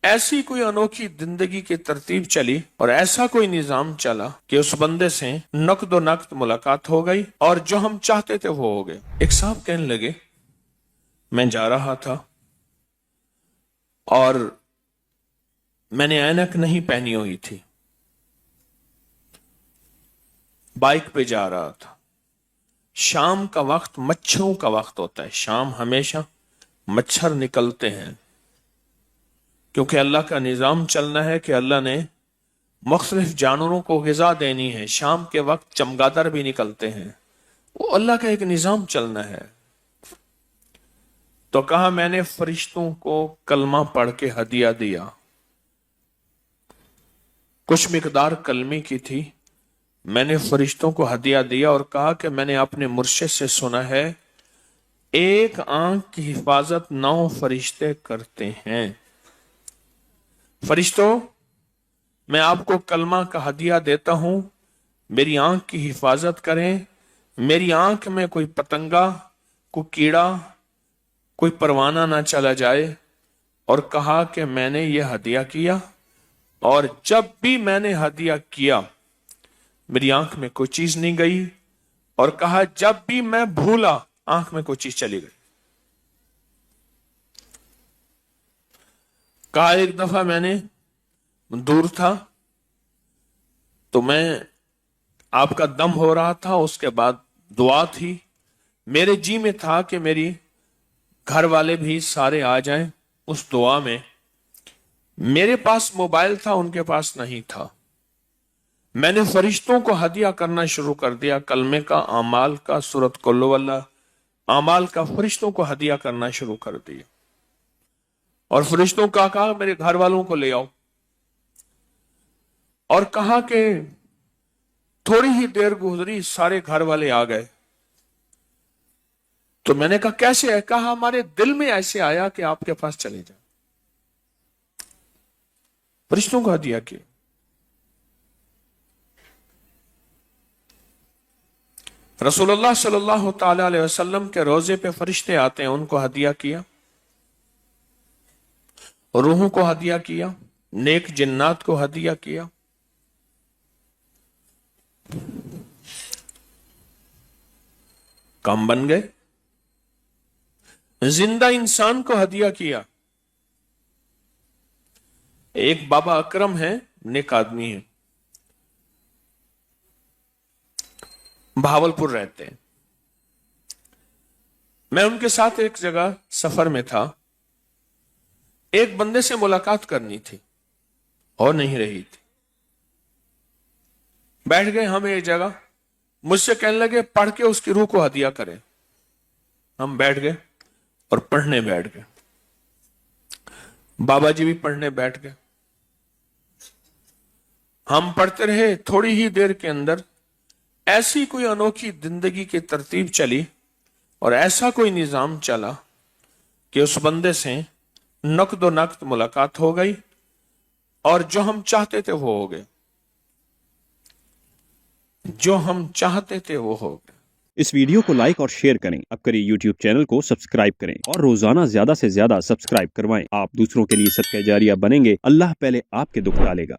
ایسی کوئی انوکھی زندگی کی ترتیب چلی اور ایسا کوئی نظام چلا کہ اس بندے سے نقد و نقد ملاقات ہو گئی اور جو ہم چاہتے تھے وہ ہو گئے۔ ایک صاحب کہنے لگے میں جا رہا تھا اور میں نے اینک نہیں پہنی ہوئی تھی، بائک پہ جا رہا تھا۔ شام کا وقت مچھروں کا وقت ہوتا ہے، شام ہمیشہ مچھر نکلتے ہیں، کیونکہ اللہ کا نظام چلنا ہے کہ اللہ نے مختلف جانوروں کو غذا دینی ہے۔ شام کے وقت چمگادر بھی نکلتے ہیں، وہ اللہ کا ایک نظام چلنا ہے۔ تو کہا میں نے فرشتوں کو کلمہ پڑھ کے ہدیہ دیا، کچھ مقدار کلمے کی تھی، میں نے فرشتوں کو ہدیہ دیا اور کہا کہ میں نے اپنے مرشد سے سنا ہے ایک آنکھ کی حفاظت 9 فرشتے کرتے ہیں۔ فرشتوں، میں آپ کو کلمہ کا ہدیہ دیتا ہوں، میری آنکھ کی حفاظت کریں، میری آنکھ میں کوئی پتنگا، کوئی کیڑا، کوئی پروانہ نہ چلا جائے۔ اور کہا کہ میں نے یہ ہدیہ کیا اور جب بھی میں نے ہدیہ کیا میری آنکھ میں کوئی چیز نہیں گئی، اور کہا جب بھی میں بھولا آنکھ میں کوئی چیز چلی گئی۔ کہا ایک دفعہ میں نے دور تھا تو میں آپ کا دم ہو رہا تھا، اس کے بعد دعا تھی، میرے جی میں تھا کہ میری گھر والے بھی سارے آ جائیں۔ اس دعا میں میرے پاس موبائل تھا، ان کے پاس نہیں تھا، میں نے فرشتوں کو ہدیہ کرنا شروع کر دیا، کلمے کا، اعمال کا، سورۃ قل ہو اللہ اعمال کا، فرشتوں کو ہدیہ کرنا شروع کر دیا۔ اور فرشتوں کا کہا میرے گھر والوں کو لے آؤ، اور کہا کہ تھوڑی ہی دیر گزری سارے گھر والے آ گئے۔ تو میں نے کہا کیسے ہے؟ کہا ہمارے دل میں ایسے آیا کہ آپ کے پاس چلے جائیں۔ فرشتوں کو ہدیہ کیا۔ رسول اللہ صلی اللہ تعالی علیہ وسلم کے روزے پہ فرشتے آتے ہیں، ان کو ہدیہ کیا، روحوں کو ہدیہ کیا، نیک جنات کو ہدیہ کیا۔ کام بن گئے۔ زندہ انسان کو ہدیہ کیا۔ ایک بابا اکرم ہے، نیک آدمی ہے، بہاولپور رہتے ہیں۔ میں ان کے ساتھ ایک جگہ سفر میں تھا، ایک بندے سے ملاقات کرنی تھی اور نہیں رہی تھی۔ بیٹھ گئے ہم ایک جگہ، مجھ سے کہنے لگے پڑھ کے اس کی روح کو ہدیہ کریں۔ ہم بیٹھ گئے اور پڑھنے بیٹھ گئے، بابا جی بھی پڑھنے بیٹھ گئے، ہم پڑھتے رہے۔ تھوڑی ہی دیر کے اندر ایسی کوئی انوکھی زندگی کی ترتیب چلی اور ایسا کوئی نظام چلا کہ اس بندے سے نقد و نقد ملاقات ہو گئی اور جو ہم چاہتے تھے وہ ہو گئے، جو ہم چاہتے تھے وہ ہو گئے۔ اس ویڈیو کو لائک اور شیئر کریں، اب کری یوٹیوب چینل کو سبسکرائب کریں اور روزانہ زیادہ سے زیادہ سبسکرائب کروائیں۔ آپ دوسروں کے لیے صدقہ جاریہ بنیں گے، اللہ پہلے آپ کے دکھ ڈالے گا۔